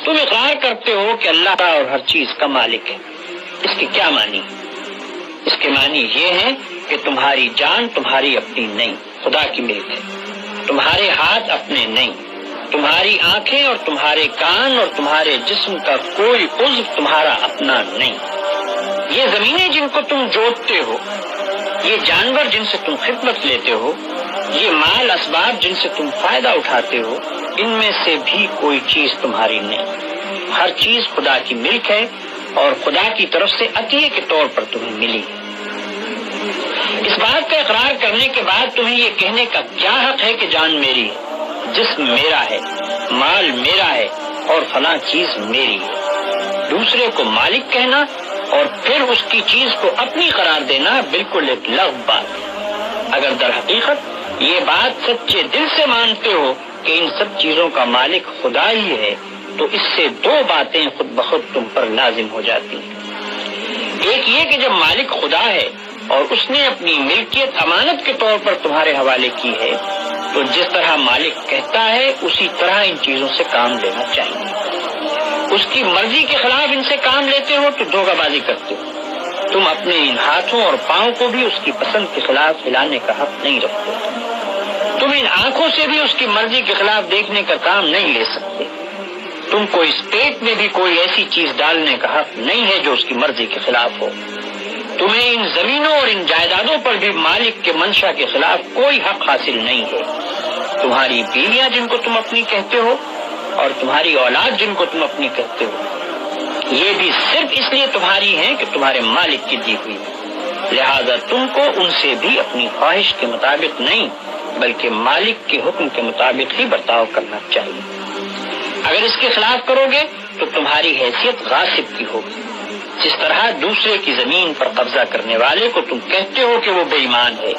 تم اقرار کرتے ہو کہ اللہ اور ہر چیز کا مالک ہے۔ اس کے کیا معنی؟ اس کے معنی یہ ہیں کہ تمہاری جان تمہاری اپنی نہیں، خدا کی ملک ہے۔ تمہارے ہاتھ اپنے نہیں، تمہاری آنکھیں اور تمہارے کان اور تمہارے جسم کا کوئی عضو تمہارا اپنا نہیں۔ یہ زمینیں جن کو تم جوتتے ہو، یہ جانور جن سے تم خدمت لیتے ہو، یہ مال اسباب جن سے تم فائدہ اٹھاتے ہو، ان میں سے بھی کوئی چیز تمہاری نہیں۔ ہر چیز خدا کی ملک ہے اور خدا کی طرف سے عطیے کے طور پر تمہیں ملی۔ اس بات کا اقرار کرنے کے بعد تمہیں یہ کہنے کا کیا حق ہے کہ جان میری ہے، جسم میرا ہے، مال میرا ہے اور فلاں چیز میری ہے؟ دوسرے کو مالک کہنا اور پھر اس کی چیز کو اپنی قرار دینا بالکل ایک لغو بات ہے۔ اگر در حقیقت یہ بات سچے دل سے مانتے ہو کہ ان سب چیزوں کا مالک خدا ہی ہے، تو اس سے دو باتیں خود بخود تم پر لازم ہو جاتی ہیں۔ ایک یہ کہ جب مالک خدا ہے اور اس نے اپنی ملکیت امانت کے طور پر تمہارے حوالے کی ہے، تو جس طرح مالک کہتا ہے اسی طرح ان چیزوں سے کام لینا چاہیے۔ اس کی مرضی کے خلاف ان سے کام لیتے ہو تو دھوکہ بازی کرتے ہو۔ تم اپنے ان ہاتھوں اور پاؤں کو بھی اس کی پسند کے خلاف ہلانے کا حق نہیں رکھتے۔ تم ان آنکھوں سے بھی اس کی مرضی کے خلاف دیکھنے کا کام نہیں لے سکتے۔ تم کو اس پیٹ میں بھی کوئی ایسی چیز ڈالنے کا حق نہیں ہے جو اس کی مرضی کے خلاف ہو۔ تمہیں ان زمینوں اور ان جائیدادوں پر بھی مالک کے منشا کے خلاف کوئی حق حاصل نہیں ہے۔ تمہاری بیویاں جن کو تم اپنی کہتے ہو اور تمہاری اولاد جن کو تم اپنی کہتے ہو، یہ بھی صرف اس لیے تمہاری ہیں کہ تمہارے مالک کی دی ہوئی، لہذا تم کو ان سے بھی اپنی خواہش کے مطابق نہیں بلکہ مالک کے حکم کے مطابق ہی برتاؤ کرنا چاہیے۔ اگر اس کے خلاف کرو گے تو تمہاری حیثیت غاصب کی ہوگی۔ جس طرح دوسرے کی زمین پر قبضہ کرنے والے کو تم کہتے ہو کہ وہ بے ایمان ہے،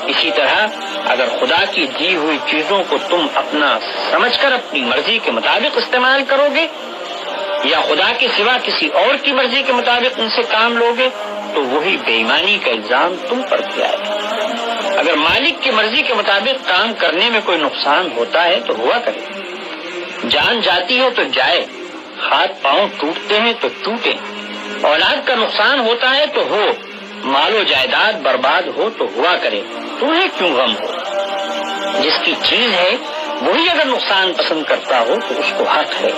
اسی طرح اگر خدا کی دی ہوئی چیزوں کو تم اپنا سمجھ کر اپنی مرضی کے مطابق استعمال کرو گے یا خدا کے سوا کسی اور کی مرضی کے مطابق ان سے کام لوگے تو وہی بے ایمانی کا الزام تم پر بھی آئے گا۔ اگر مالک کی مرضی کے مطابق کام کرنے میں کوئی نقصان ہوتا ہے تو ہوا کرے، جان جاتی ہے تو جائے، ہاتھ پاؤں ٹوٹتے ہیں تو ٹوٹے، اولاد کا نقصان ہوتا ہے تو ہو، مال و جائیداد برباد ہو تو ہوا کرے، تمہیں کیوں غم ہو؟ جس کی چیز ہے وہی اگر نقصان پسند کرتا ہو تو اس کو حق ہے